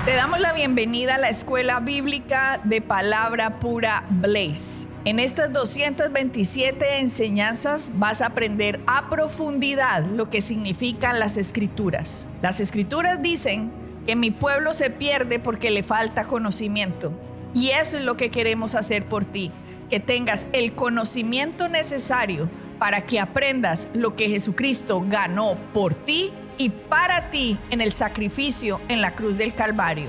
Te damos la bienvenida a la Escuela Bíblica de Palabra Pura Blaze. En estas 227 enseñanzas vas a aprender a profundidad lo que significan las Escrituras. Las Escrituras dicen que mi pueblo se pierde porque le falta conocimiento. Y eso es lo que queremos hacer por ti, que tengas el conocimiento necesario para que aprendas lo que Jesucristo ganó por ti y para ti en el sacrificio en la cruz del Calvario.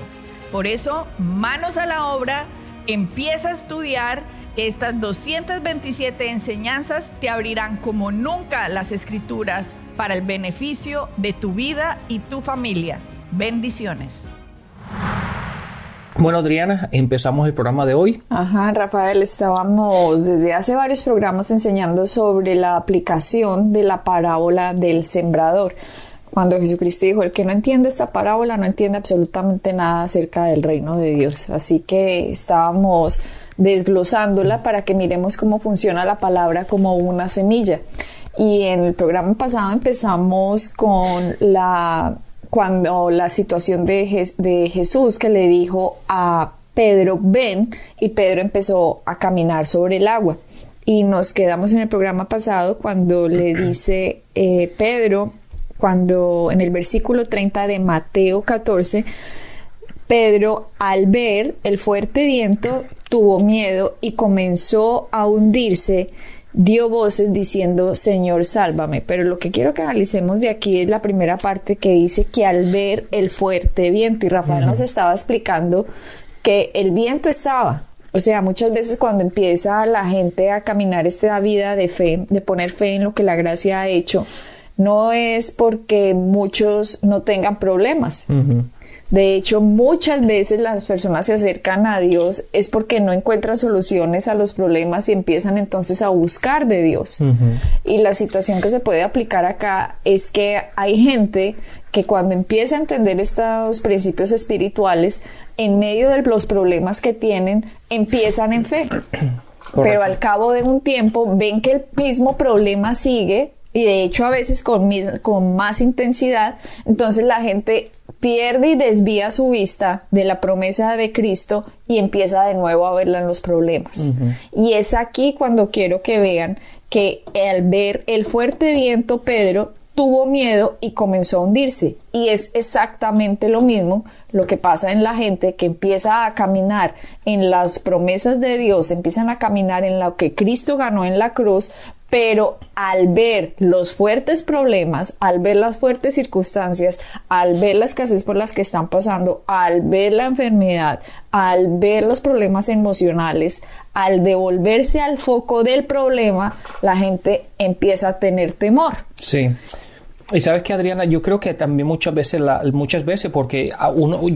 Por eso, manos a la obra, empieza a estudiar, que estas 227 enseñanzas te abrirán como nunca las Escrituras para el beneficio de tu vida y tu familia. Bendiciones. Bueno, Adriana, empezamos el programa de hoy. Rafael, estábamos desde hace varios programas enseñando sobre la aplicación de la parábola del sembrador. Cuando Jesucristo dijo, el que no entiende esta parábola no entiende absolutamente nada acerca del reino de Dios. Así que estábamos desglosándola para que miremos cómo funciona la palabra como una semilla. Y en el programa pasado empezamos con cuando la situación de Jesús, que le dijo a Pedro, ven, y Pedro empezó a caminar sobre el agua. Y nos quedamos en el programa pasado cuando le dice Pedro, cuando en el versículo 30 de Mateo 14, Pedro, al ver el fuerte viento, tuvo miedo y comenzó a hundirse. Dio voces diciendo, Señor, sálvame. Pero lo que quiero que analicemos de aquí es la primera parte que dice que al ver el fuerte viento, y Rafael nos estaba explicando que el viento estaba. O sea, muchas veces cuando empieza la gente a caminar esta vida de fe, de poner fe en lo que la gracia ha hecho, no es porque muchos no tengan problemas. De hecho, muchas veces las personas se acercan a Dios es porque no encuentran soluciones a los problemas y empiezan entonces a buscar de Dios. Y la situación que se puede aplicar acá es que hay gente que cuando empieza a entender estos principios espirituales, en medio de los problemas que tienen, empiezan en fe. Correcto. Pero al cabo de un tiempo ven que el mismo problema sigue, y de hecho a veces con más intensidad. Entonces la gente pierde y desvía su vista de la promesa de Cristo y empieza de nuevo a verla en los problemas. Y es aquí cuando quiero que vean que al ver el fuerte viento, Pedro tuvo miedo y comenzó a hundirse. Y es exactamente lo mismo lo que pasa en la gente que empieza a caminar en las promesas de Dios, empiezan a caminar en lo que Cristo ganó en la cruz, pero al ver los fuertes problemas, al ver las fuertes circunstancias, al ver la escasez por las que están pasando, al ver la enfermedad, al ver los problemas emocionales, al devolverse al foco del problema, la gente empieza a tener temor. Sí. Y sabes que, Adriana, yo creo que también muchas veces, porque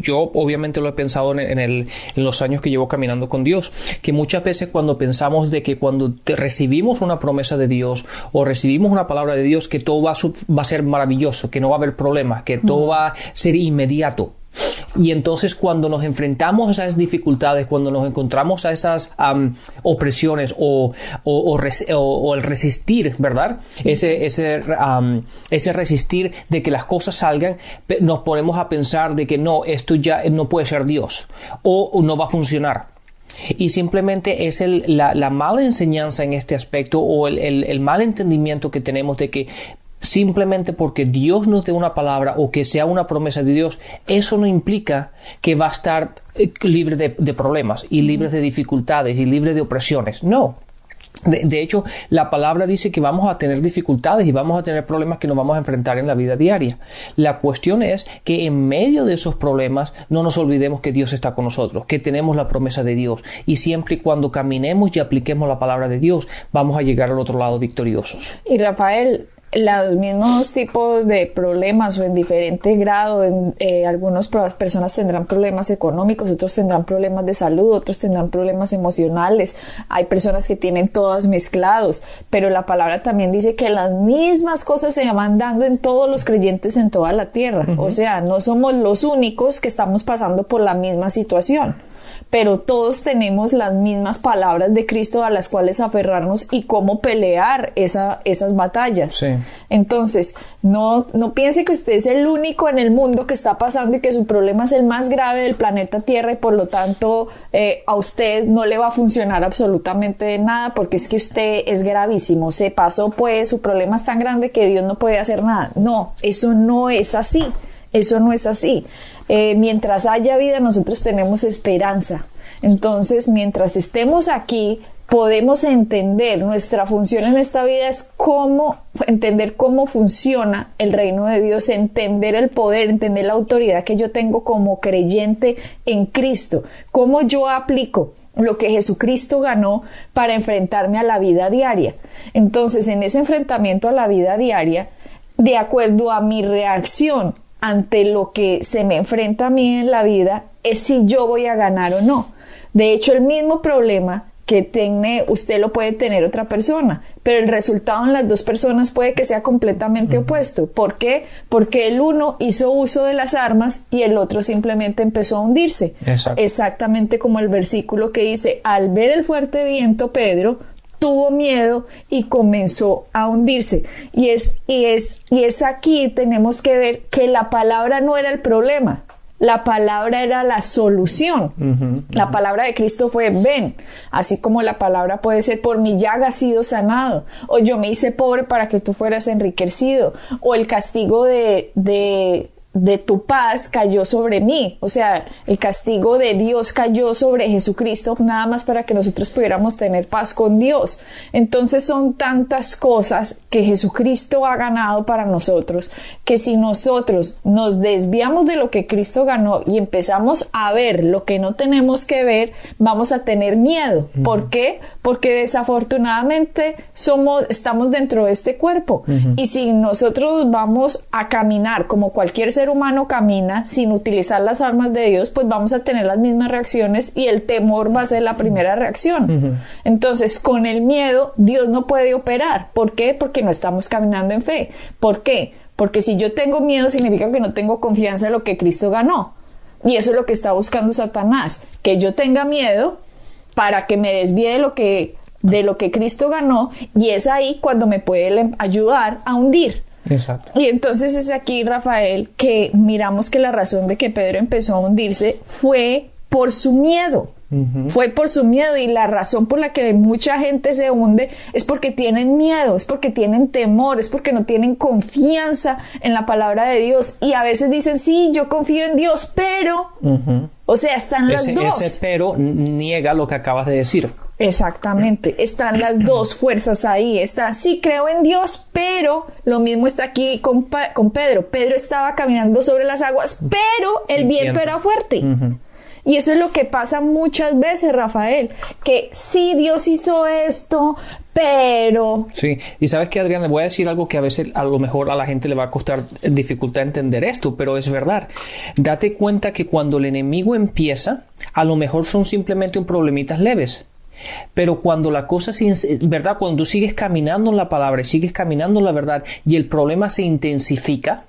yo obviamente lo he pensado en los años que llevo caminando con Dios, que muchas veces cuando pensamos de que cuando recibimos una promesa de Dios o recibimos una palabra de Dios, que todo va a ser maravilloso, que no va a haber problemas, que todo va a ser inmediato. Y entonces cuando nos enfrentamos a esas dificultades, cuando nos encontramos a esas opresiones o el resistir, ¿verdad? Ese resistir de que las cosas salgan, nos ponemos a pensar de que no, esto ya no puede ser Dios o no va a funcionar. Y simplemente es la mala enseñanza en este aspecto o el mal entendimiento que tenemos de que simplemente porque Dios nos dé una palabra o que sea una promesa de Dios, eso no implica que va a estar libre de problemas y libre de dificultades y libre de opresiones. No. De hecho, la palabra dice que vamos a tener dificultades y vamos a tener problemas que nos vamos a enfrentar en la vida diaria. La cuestión es que en medio de esos problemas no nos olvidemos que Dios está con nosotros, que tenemos la promesa de Dios, y siempre y cuando caminemos y apliquemos la palabra de Dios, vamos a llegar al otro lado victoriosos. Y Rafael, los mismos tipos de problemas o en diferente grado, algunas personas tendrán problemas económicos, otros tendrán problemas de salud, otros tendrán problemas emocionales, hay personas que tienen todas mezclados, pero la palabra también dice que las mismas cosas se van dando en todos los creyentes en toda la tierra. O sea, no somos los únicos que estamos pasando por la misma situación. pero todos tenemos las mismas palabras de Cristo a las cuales aferrarnos y cómo pelear esas batallas. Sí. Entonces, no piense que usted es el único en el mundo que está pasando y que su problema es el más grave del planeta Tierra y por lo tanto a usted no le va a funcionar absolutamente nada porque es que usted es gravísimo, se pasó pues, su problema es tan grande que Dios no puede hacer nada. No, eso no es así, eso no es así. Mientras haya vida, nosotros tenemos esperanza. Entonces, mientras estemos aquí, podemos entender nuestra función en esta vida es entender cómo funciona el reino de Dios, entender el poder, entender la autoridad que yo tengo como creyente en Cristo, cómo yo aplico lo que Jesucristo ganó para enfrentarme a la vida diaria. Entonces, en ese enfrentamiento a la vida diaria, de acuerdo a mi reacción ante lo que se me enfrenta a mí en la vida, es si yo voy a ganar o no. De hecho, el mismo problema que tiene usted lo puede tener otra persona, pero el resultado en las dos personas puede que sea completamente opuesto. ¿Por qué? Porque el uno hizo uso de las armas y el otro simplemente empezó a hundirse. Exacto. Exactamente como el versículo que dice, al ver el fuerte viento, Pedro tuvo miedo y comenzó a hundirse. Y es aquí tenemos que ver que la palabra no era el problema. La palabra era la solución. La palabra de Cristo fue ven, así como la palabra puede ser por mi llaga has sido sanado, o yo me hice pobre para que tú fueras enriquecido, o el castigo de tu paz cayó sobre mí, o sea, el castigo de Dios cayó sobre Jesucristo nada más para que nosotros pudiéramos tener paz con Dios. Entonces son tantas cosas que Jesucristo ha ganado para nosotros, que si nosotros nos desviamos de lo que Cristo ganó y empezamos a ver lo que no tenemos que ver, vamos a tener miedo. ¿Por qué? Porque desafortunadamente estamos dentro de este cuerpo, y si nosotros vamos a caminar como cualquier ser humano camina sin utilizar las armas de Dios, pues vamos a tener las mismas reacciones y el temor va a ser la primera reacción. Entonces, con el miedo, Dios no puede operar. ¿Por qué? Porque no estamos caminando en fe. ¿Por qué? Porque si yo tengo miedo significa que no tengo confianza en lo que Cristo ganó. Y eso es lo que está buscando Satanás, que yo tenga miedo para que me desvíe de lo que Cristo ganó, y es ahí cuando me puede ayudar a hundir. Exacto. Y entonces es aquí, Rafael, que miramos que la razón de que Pedro empezó a hundirse fue por su miedo. Fue por su miedo, y la razón por la que mucha gente se hunde es porque tienen miedo, es porque tienen temor, es porque no tienen confianza en la palabra de Dios, y a veces dicen, sí, yo confío en Dios, pero, o sea, están las dos. Ese pero niega lo que acabas de decir. Exactamente, están las dos fuerzas ahí. Está, sí, creo en Dios, pero lo mismo está aquí con Pedro. Pedro estaba caminando sobre las aguas, pero el viento era fuerte. Y eso es lo que pasa muchas veces, Rafael, que sí, Dios hizo esto, pero... Sí, y sabes que, Adriana, le voy a decir algo que a veces a lo mejor a la gente le va a costar dificultad entender esto, pero es verdad. Date cuenta que cuando el enemigo empieza, a lo mejor son simplemente un problemitas leves. Pero cuando la cosa ¿verdad? Cuando tú sigues caminando en la palabra, sigues caminando en la verdad y el problema se intensifica,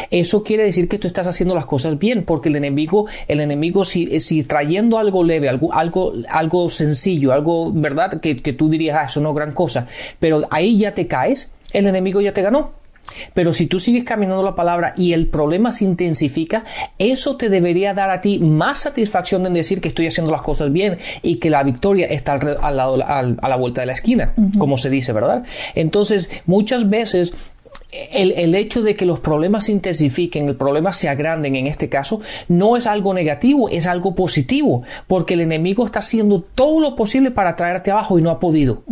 eso quiere decir que tú estás haciendo las cosas bien, porque el enemigo si trayendo algo leve, algo sencillo, algo, ¿verdad? Que tú dirías, eso no es gran cosa, pero ahí ya te caes, el enemigo ya te ganó. Pero si tú sigues caminando la palabra y el problema se intensifica, eso te debería dar a ti más satisfacción en decir que estoy haciendo las cosas bien y que la victoria está a la vuelta de la esquina, como se dice, ¿verdad? Entonces, muchas veces el hecho de que los problemas se intensifiquen, el problema se agranden en este caso, no es algo negativo, es algo positivo, porque el enemigo está haciendo todo lo posible para traerte abajo y no ha podido.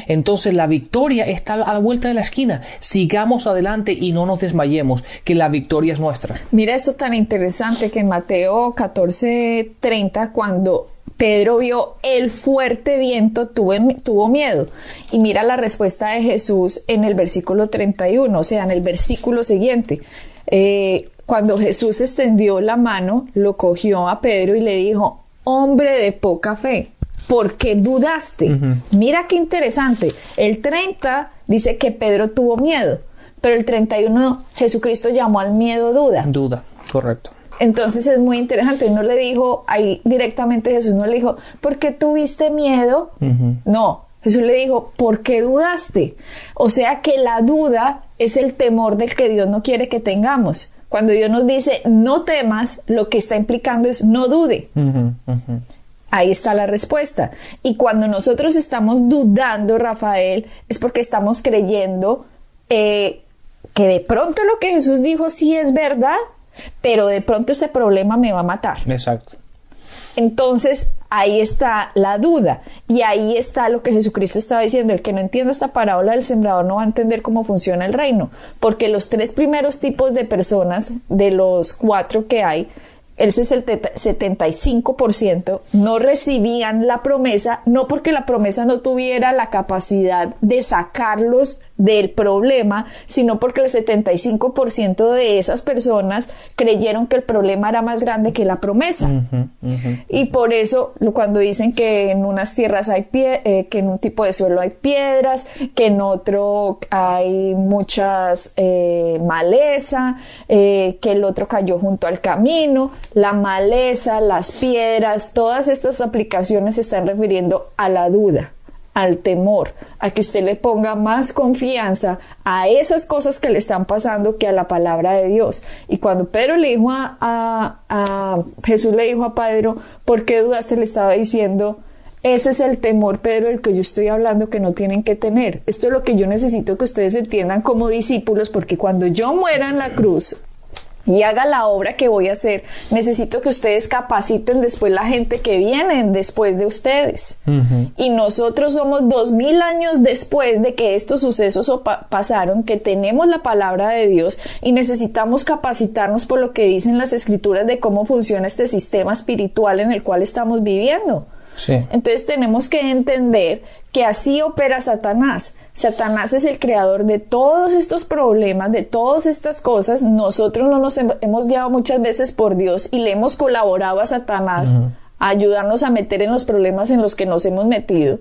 Entonces la victoria está a la vuelta de la esquina. Sigamos adelante y no nos desmayemos, que la victoria es nuestra. Mira esto tan interesante que en Mateo 14:30, cuando Pedro vio el fuerte viento, tuvo miedo. Y mira la respuesta de Jesús en el versículo 31, o sea, en el versículo siguiente. Cuando Jesús extendió la mano, lo cogió a Pedro y le dijo, hombre de poca fe, ¿por qué dudaste? Mira qué interesante. El 30 dice que Pedro tuvo miedo, pero el 31 Jesucristo llamó al miedo duda. Duda, correcto. Entonces es muy interesante. Y no le dijo, ahí directamente Jesús no le dijo, ¿por qué tuviste miedo? No, Jesús le dijo, ¿por qué dudaste? O sea que la duda es el temor del que Dios no quiere que tengamos. Cuando Dios nos dice, no temas, lo que está implicando es no dude. Ahí está la respuesta. Y cuando nosotros estamos dudando, Rafael, es porque estamos creyendo que de pronto lo que Jesús dijo sí es verdad, pero de pronto este problema me va a matar. Exacto. Entonces, ahí está la duda. Y ahí está lo que Jesucristo estaba diciendo. El que no entienda esta parábola del sembrador no va a entender cómo funciona el reino. Porque los 3 primeros tipos de personas, de los 4 que hay, ese 75% no recibían la promesa, no porque la promesa no tuviera la capacidad de sacarlos del problema, sino porque el 75% de esas personas creyeron que el problema era más grande que la promesa. Y por eso cuando dicen que en unas tierras hay que en un tipo de suelo hay piedras, que en otro hay muchas maleza, que el otro cayó junto al camino, la maleza, las piedras, todas estas aplicaciones se están refiriendo a la duda, al temor, a que usted le ponga más confianza a esas cosas que le están pasando que a la palabra de Dios. Y cuando Pedro le dijo Jesús le dijo a Pedro, ¿por qué dudaste? Le estaba diciendo, ese es el temor, Pedro, del que yo estoy hablando, que no tienen que tener. Esto es lo que yo necesito que ustedes entiendan como discípulos, porque cuando yo muera en la cruz y haga la obra que voy a hacer, necesito que ustedes capaciten después la gente que viene después de ustedes. Y nosotros somos 2000 años después de que estos sucesos pasaron, que tenemos la palabra de Dios y necesitamos capacitarnos por lo que dicen las escrituras de cómo funciona este sistema espiritual en el cual estamos viviendo. Sí. Entonces tenemos que entender que así opera Satanás. Satanás es el creador de todos estos problemas, de todas estas cosas. Nosotros no nos hemos guiado muchas veces por Dios y le hemos colaborado a Satanás a ayudarnos a meter en los problemas en los que nos hemos metido.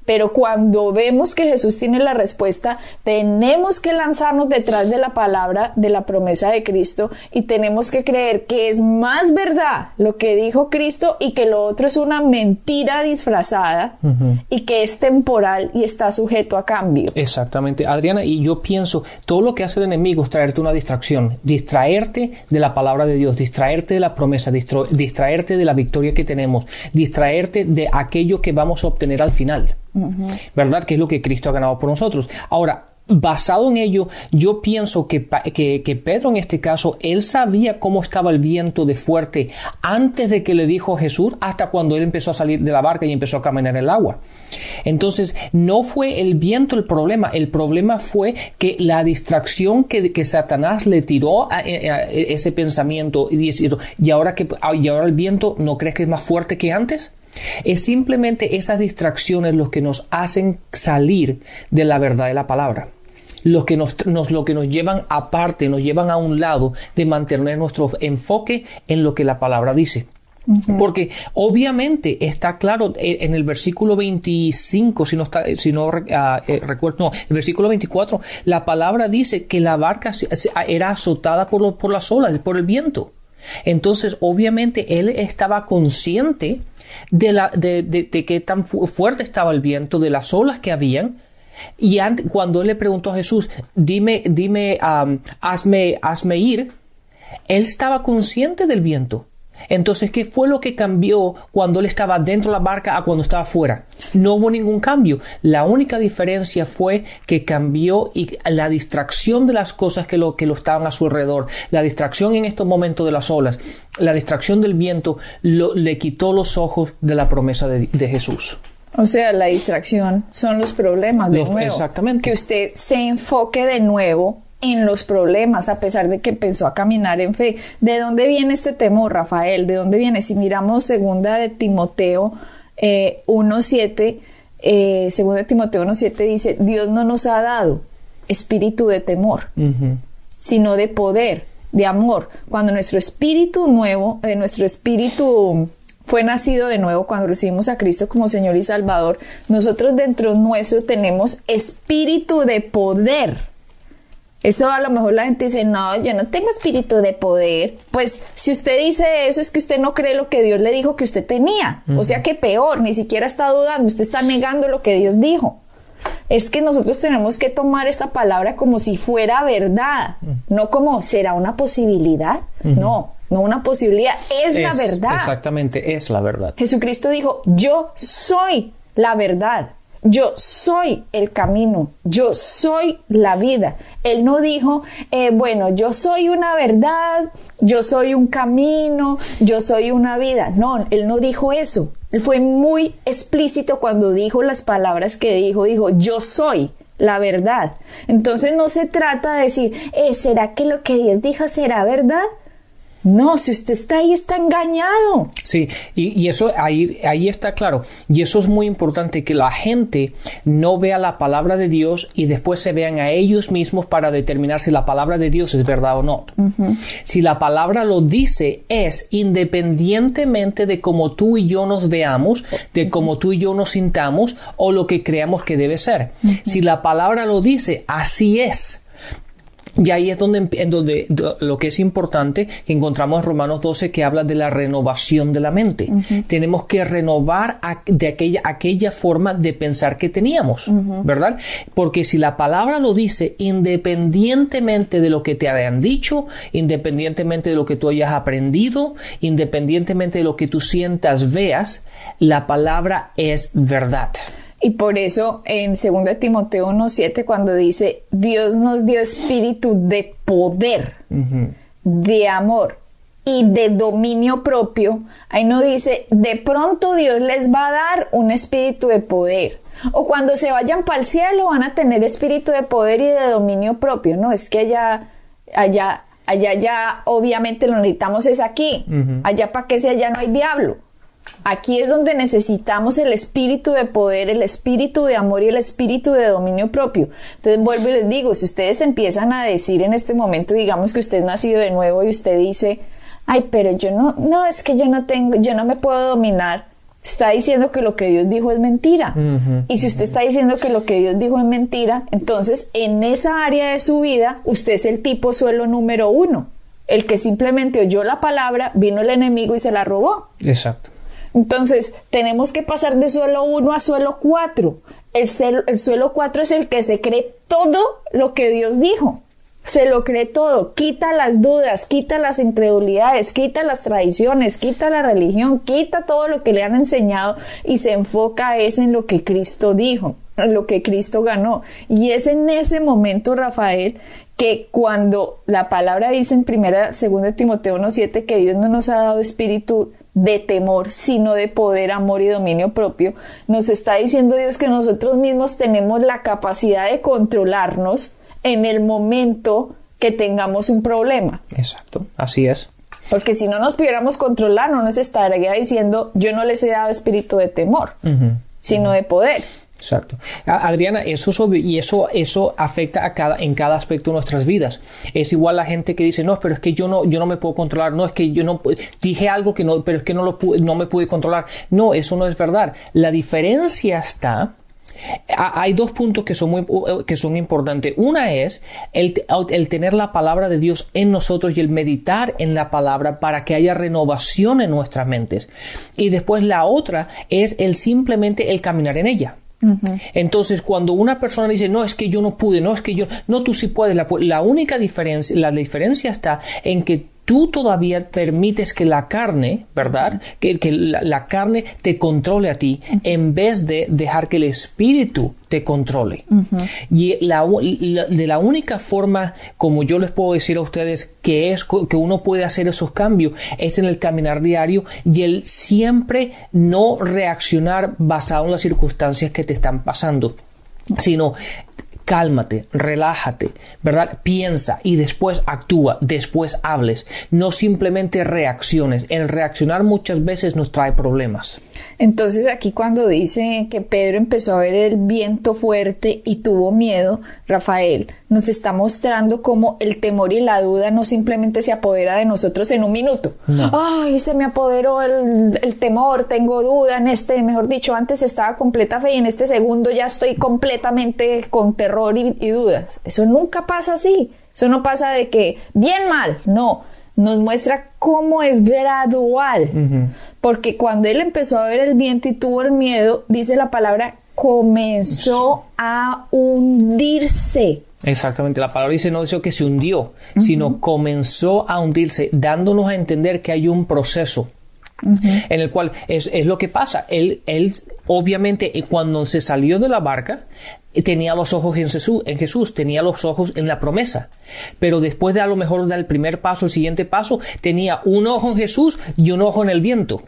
Pero cuando vemos que Jesús tiene la respuesta, tenemos que lanzarnos detrás de la palabra, de la promesa de Cristo, y tenemos que creer que es más verdad lo que dijo Cristo y que lo otro es una mentira disfrazada y que es temporal y está sujeto a cambio. Exactamente, Adriana, y yo pienso, todo lo que hace el enemigo es traerte una distracción, distraerte de la palabra de Dios, distraerte de la promesa, distraerte de la victoria que tenemos, distraerte de aquello que vamos a obtener al final, ¿verdad? Que es lo que Cristo ha ganado por nosotros. Ahora, basado en ello, yo pienso que Pedro en este caso, él sabía cómo estaba el viento de fuerte antes de que le dijo Jesús, hasta cuando él empezó a salir de la barca y empezó a caminar en el agua. Entonces, no fue el viento el problema fue que la distracción que Satanás le tiró a ese pensamiento y ahora el viento, ¿no crees que es más fuerte que antes? Es simplemente esas distracciones los que nos hacen salir de la verdad de la palabra, lo que nos llevan aparte, nos llevan a un lado de mantener nuestro enfoque en lo que la palabra dice. Porque obviamente está claro en el versículo 25, el versículo 24, la palabra dice que la barca era azotada por las olas, por el viento. Entonces, obviamente, él estaba consciente de qué tan fuerte estaba el viento, de las olas que habían. Y cuando él le preguntó a Jesús, hazme ir, él estaba consciente del viento. Entonces, ¿qué fue lo que cambió cuando él estaba dentro de la barca a cuando estaba fuera? No hubo ningún cambio. La única diferencia fue que cambió y la distracción de las cosas que lo estaban a su alrededor, la distracción en estos momentos de las olas, la distracción del viento, le quitó los ojos de la promesa de Jesús. O sea, la distracción son los problemas de nuevo. Exactamente. Que usted se enfoque de nuevo en los problemas, a pesar de que empezó a caminar en fe. ¿De dónde viene este temor, Rafael? ¿De dónde viene? Si miramos segunda de Timoteo 1:7, segunda de Timoteo 1:7 dice, Dios no nos ha dado espíritu de temor, sino de poder, de amor. Cuando nuestro espíritu nuevo, nuestro espíritu fue nacido de nuevo, cuando recibimos a Cristo como Señor y Salvador, nosotros dentro nuestro tenemos espíritu de poder Eso a lo mejor la gente dice, no, yo no tengo espíritu de poder. Pues si usted dice eso es que usted no cree lo que Dios le dijo que usted tenía. O sea que peor, ni siquiera está dudando, usted está negando lo que Dios dijo. Es que nosotros tenemos que tomar esa palabra como si fuera verdad, no como será una posibilidad. No una posibilidad, es la verdad. Exactamente, es la verdad. Jesucristo dijo, yo soy la verdad. Yo soy el camino, yo soy la vida. Él no dijo, bueno, yo soy una verdad, yo soy un camino, yo soy una vida. No, él no dijo eso. Él fue muy explícito cuando dijo las palabras que dijo, yo soy la verdad. Entonces no se trata de decir, ¿será que lo que Dios dijo será verdad? No, si usted está ahí, está engañado. Sí, y eso ahí está claro. Y eso es muy importante, que la gente no vea la palabra de Dios y después se vean a ellos mismos para determinar si la palabra de Dios es verdad o no. Si la palabra lo dice, es independientemente de cómo tú y yo nos veamos, de cómo tú y yo nos sintamos o lo que creamos que debe ser. Si la palabra lo dice, así es. Y ahí es donde lo que es importante, que encontramos en Romanos 12, que habla de la renovación de la mente. Tenemos que renovar de aquella forma de pensar que teníamos, ¿verdad? Porque si la palabra lo dice, independientemente de lo que te hayan dicho, independientemente de lo que tú hayas aprendido, independientemente de lo que tú sientas, veas, la palabra es verdad. Y por eso en 2 Timoteo 1:7, cuando dice, Dios nos dio espíritu de poder, de amor y de dominio propio, ahí no dice, de pronto Dios les va a dar un espíritu de poder. O cuando se vayan para el cielo van a tener espíritu de poder y de dominio propio. No, es que allá ya obviamente lo necesitamos es aquí. Allá para que si allá no hay diablo. Aquí es donde necesitamos el espíritu de poder, el espíritu de amor y el espíritu de dominio propio. Entonces vuelvo y les digo, si ustedes empiezan a decir en este momento, digamos que usted es nacido de nuevo y usted dice, ay, pero yo no, es que yo no me puedo dominar. Está diciendo que lo que Dios dijo es mentira. Y si usted está diciendo que lo que Dios dijo es mentira, entonces en esa área de su vida, usted es el tipo suelo número 1. El que simplemente oyó la palabra, vino el enemigo y se la robó. Exacto. Entonces, tenemos que pasar de suelo 1 a suelo 4. El suelo 4 es el que se cree todo lo que Dios dijo. Se lo cree todo. Quita las dudas, quita las incredulidades, quita las tradiciones, quita la religión, quita todo lo que le han enseñado y se enfoca en lo que Cristo dijo, en lo que Cristo ganó. Y es en ese momento, Rafael, que cuando la palabra dice en 2 Timoteo 1:7 que Dios no nos ha dado espíritu de temor, sino de poder, amor y dominio propio, nos está diciendo Dios que nosotros mismos tenemos la capacidad de controlarnos en el momento que tengamos un problema. Exacto, así es. Porque si no nos pudiéramos controlar, no nos estaría diciendo, yo no les he dado espíritu de temor, sino de poder. Exacto. Adriana, eso es obvio y eso afecta en cada aspecto de nuestras vidas. Es igual la gente que dice, no, pero es que yo no me puedo controlar, no, es que yo no dije algo que no, pero es que no me pude controlar. No, eso no es verdad. La diferencia está. Hay dos puntos que son importantes. Una es el tener la palabra de Dios en nosotros y el meditar en la palabra para que haya renovación en nuestras mentes. Y después la otra es simplemente el caminar en ella. Entonces, cuando una persona dice, no, es que yo no pude, no, tú sí puedes, la única diferencia, la diferencia está en que tú todavía permites que la carne, ¿verdad? Que la carne te controle a ti en vez de dejar que el espíritu te controle. Y de la única forma, como yo les puedo decir a ustedes, que uno puede hacer esos cambios es en el caminar diario y el siempre no reaccionar basado en las circunstancias que te están pasando, sino cálmate, relájate, ¿verdad? Piensa y después actúa, después hables. No simplemente reacciones. El reaccionar muchas veces nos trae problemas. Entonces aquí cuando dice que Pedro empezó a ver el viento fuerte y tuvo miedo, Rafael nos está mostrando cómo el temor y la duda no simplemente se apodera de nosotros en un minuto. No. Ay, se me apoderó el temor, tengo duda mejor dicho, antes estaba completa fe y en este segundo ya estoy completamente con terror y dudas. Eso nunca pasa así. Eso no pasa de que bien mal, no. Nos muestra cómo es gradual. Porque cuando él empezó a ver el viento y tuvo el miedo, dice la palabra, comenzó a hundirse. Exactamente, la palabra dice, no dice que se hundió, sino comenzó a hundirse, dándonos a entender que hay un proceso. En el cual es lo que pasa. Él obviamente cuando se salió de la barca tenía los ojos en Jesús, tenía los ojos en la promesa, pero después de a lo mejor dar el primer paso, el siguiente paso, tenía un ojo en Jesús y un ojo en el viento,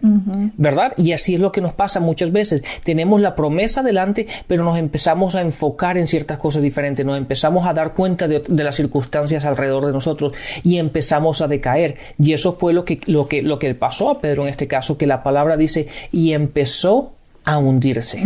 ¿verdad? Y así es lo que nos pasa muchas veces. Tenemos la promesa delante, pero nos empezamos a enfocar en ciertas cosas diferentes, nos empezamos a dar cuenta de las circunstancias alrededor de nosotros y empezamos a decaer. Y eso fue lo que pasó a Pedro en este caso, que la palabra dice, y empezó a hundirse.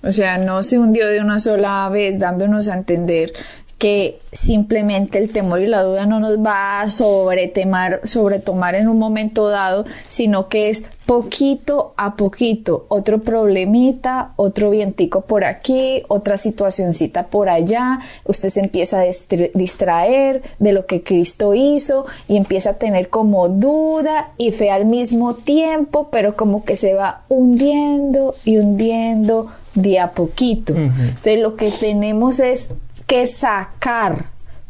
O sea, no se hundió de una sola vez, dándonos a entender que simplemente el temor y la duda no nos va a sobretomar en un momento dado, sino que es poquito a poquito, otro problemita, otro vientico por aquí, otra situacioncita por allá, usted se empieza a distraer de lo que Cristo hizo y empieza a tener como duda y fe al mismo tiempo, pero como que se va hundiendo y hundiendo de a poquito. Entonces lo que tenemos es que sacar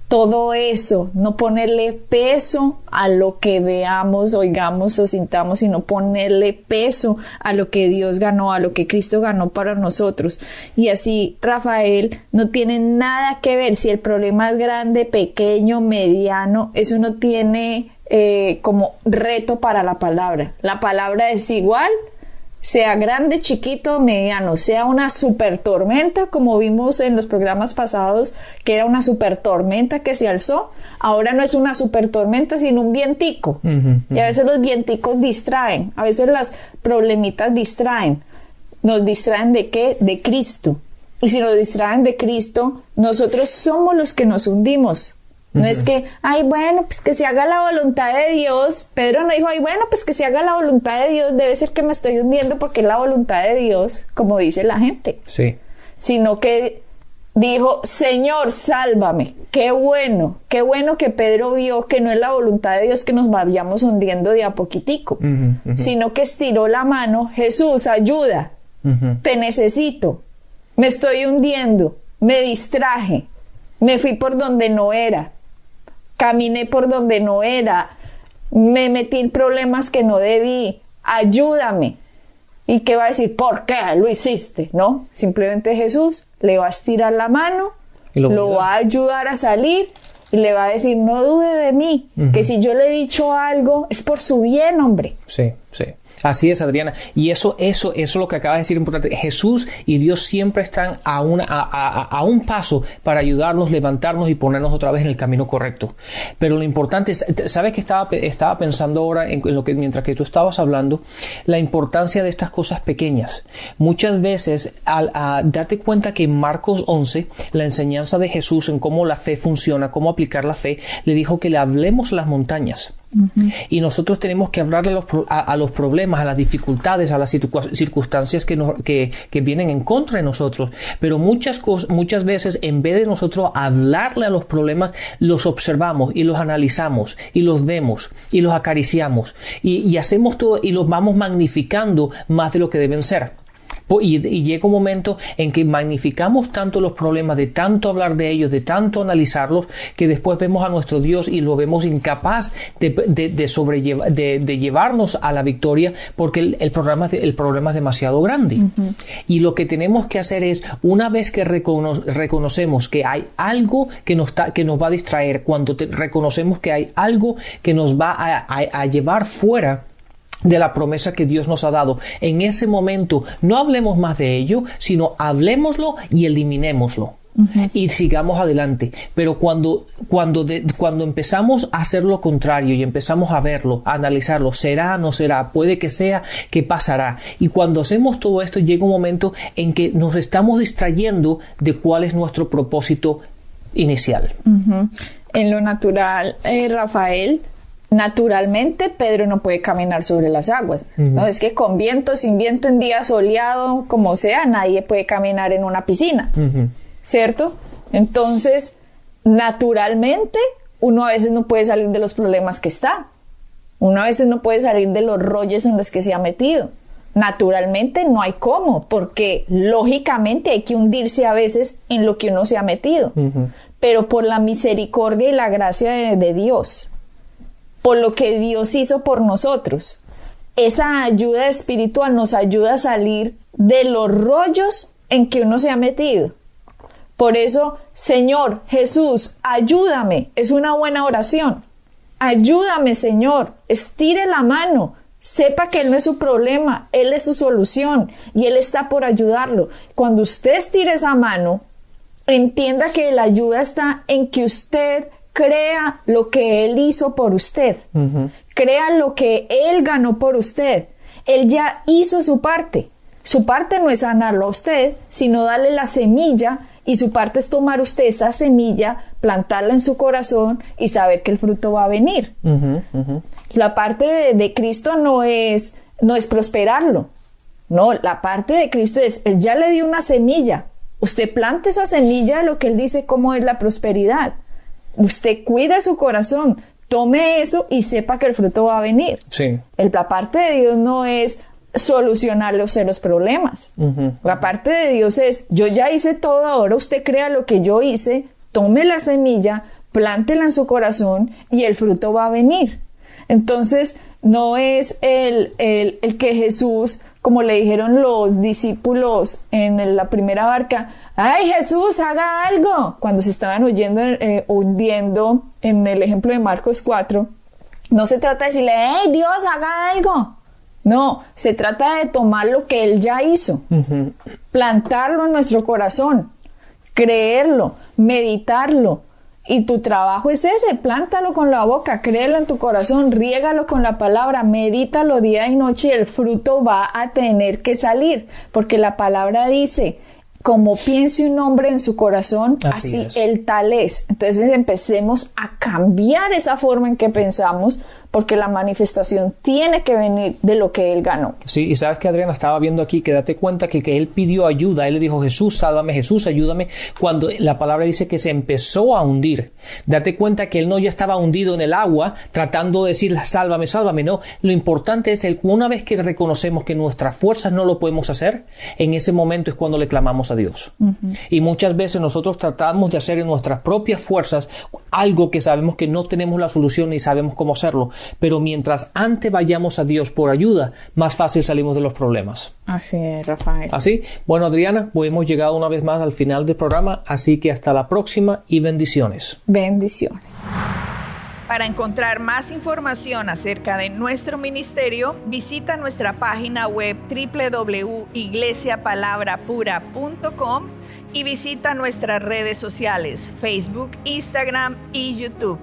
todo eso, no ponerle peso a lo que veamos, oigamos o sintamos, sino ponerle peso a lo que Dios ganó, a lo que Cristo ganó para nosotros. Y así, Rafael, no tiene nada que ver si el problema es grande, pequeño, mediano, eso no tiene como reto para la palabra. La palabra es igual, sea grande, chiquito, mediano, sea una super tormenta, como vimos en los programas pasados, que era una super tormenta que se alzó, ahora no es una super tormenta, sino un vientico. Y a veces los vienticos distraen, a veces las problemitas distraen. ¿Nos distraen de qué? De Cristo. Y si nos distraen de Cristo, nosotros somos los que nos hundimos. No es que, ay, bueno, pues que se haga la voluntad de Dios. Pedro no dijo, ay, bueno, pues que se haga la voluntad de Dios. Debe ser que me estoy hundiendo porque es la voluntad de Dios, como dice la gente. Sí. Sino que dijo, Señor, sálvame. Qué bueno que Pedro vio que no es la voluntad de Dios que nos vayamos hundiendo de a poquitico, sino que estiró la mano, Jesús, ayuda, te necesito, me estoy hundiendo, me distraje, me fui por donde no era. Caminé por donde no era, me metí en problemas que no debí, ayúdame. ¿Y qué va a decir? ¿Por qué lo hiciste? No, simplemente Jesús le va a estirar la mano, lo va a ayudar a salir y le va a decir, no dude de mí, que si yo le he dicho algo es por su bien, hombre. Sí, sí. Así es, Adriana. Y eso es lo que acaba de decir importante. Jesús y Dios siempre están a un paso para ayudarnos, levantarnos y ponernos otra vez en el camino correcto. Pero lo importante es, ¿sabes qué estaba pensando ahora en lo que mientras que tú estabas hablando? La importancia de estas cosas pequeñas. Muchas veces, date cuenta que en Marcos 11, la enseñanza de Jesús en cómo la fe funciona, cómo aplicar la fe, le dijo que le hablemos a las montañas. Y nosotros tenemos que hablarle a los problemas, a las dificultades, a las circunstancias que vienen en contra de nosotros. Pero muchas veces, en vez de nosotros hablarle a los problemas, los observamos y los analizamos y los vemos y los acariciamos y hacemos todo y los vamos magnificando más de lo que deben ser. Y llega un momento en que magnificamos tanto los problemas, de tanto hablar de ellos, de tanto analizarlos, que después vemos a nuestro Dios y lo vemos incapaz de llevarnos a la victoria porque el problema es demasiado grande. Y lo que tenemos que hacer es, una vez que reconocemos que hay algo que nos va a distraer, cuando reconocemos que hay algo que nos va a llevar fuera de la promesa que Dios nos ha dado, en ese momento no hablemos más de ello, sino hablémoslo y eliminémoslo. Y sigamos adelante. Pero cuando empezamos a hacer lo contrario y empezamos a verlo, a analizarlo, será, no será, puede que sea, ¿qué pasará? Y cuando hacemos todo esto, llega un momento en que nos estamos distrayendo de cuál es nuestro propósito inicial. En lo natural, Rafael, naturalmente Pedro no puede caminar sobre las aguas. No es que con viento, sin viento, en día soleado, como sea, nadie puede caminar en una piscina, ¿cierto? Entonces, naturalmente, uno a veces no puede salir de los problemas que está. Uno a veces no puede salir de los rollos en los que se ha metido. Naturalmente no hay cómo, porque lógicamente hay que hundirse a veces en lo que uno se ha metido. Pero por la misericordia y la gracia de Dios, por lo que Dios hizo por nosotros, esa ayuda espiritual nos ayuda a salir de los rollos en que uno se ha metido. Por eso, Señor Jesús, ayúdame, es una buena oración. Ayúdame, Señor, estire la mano, sepa que Él no es su problema, Él es su solución y Él está por ayudarlo. Cuando usted estire esa mano, entienda que la ayuda está en que usted crea lo que Él hizo por usted. Crea lo que Él ganó por usted. Él ya hizo su parte. Su parte no es sanarlo a usted, sino darle la semilla, y su parte es tomar usted esa semilla, plantarla en su corazón y saber que el fruto va a venir. La parte de Cristo no es prosperarlo. No, la parte de Cristo es, Él ya le dio una semilla. Usted plante esa semilla de lo que Él dice cómo es la prosperidad. Usted cuida su corazón, tome eso y sepa que el fruto va a venir. Sí. La parte de Dios no es solucionarle a usted los problemas. La parte de Dios es, yo ya hice todo, ahora usted crea lo que yo hice, tome la semilla, plántela en su corazón y el fruto va a venir. Entonces, no es el que Jesús, como le dijeron los discípulos en la primera barca, ¡ay, Jesús, haga algo! Cuando se estaban hundiendo en el ejemplo de Marcos 4, no se trata de decirle, ¡hey, Dios, haga algo! No, se trata de tomar lo que Él ya hizo, plantarlo en nuestro corazón, creerlo, meditarlo. Y tu trabajo es ese, plántalo con la boca, créelo en tu corazón, riégalo con la palabra, medítalo día y noche y el fruto va a tener que salir. Porque la palabra dice, como piense un hombre en su corazón, así él tal es. Entonces empecemos a cambiar esa forma en que pensamos, porque la manifestación tiene que venir de lo que Él ganó. Sí, y sabes que Adriana estaba viendo aquí que date cuenta que Él pidió ayuda. Él le dijo, Jesús, sálvame, Jesús, ayúdame. Cuando la palabra dice que se empezó a hundir. Date cuenta que Él no ya estaba hundido en el agua tratando de decir, sálvame, sálvame. No, lo importante es una vez que reconocemos que nuestras fuerzas no lo podemos hacer, en ese momento es cuando le clamamos a Dios. Y muchas veces nosotros tratamos de hacer en nuestras propias fuerzas algo que sabemos que no tenemos la solución ni sabemos cómo hacerlo. Pero mientras antes vayamos a Dios por ayuda, más fácil salimos de los problemas. Así es, Rafael. ¿Así? Bueno, Adriana, pues hemos llegado una vez más al final del programa, así que hasta la próxima y bendiciones. Bendiciones. Para encontrar más información acerca de nuestro ministerio, visita nuestra página web www.iglesiapalabrapura.com y visita nuestras redes sociales, Facebook, Instagram y YouTube.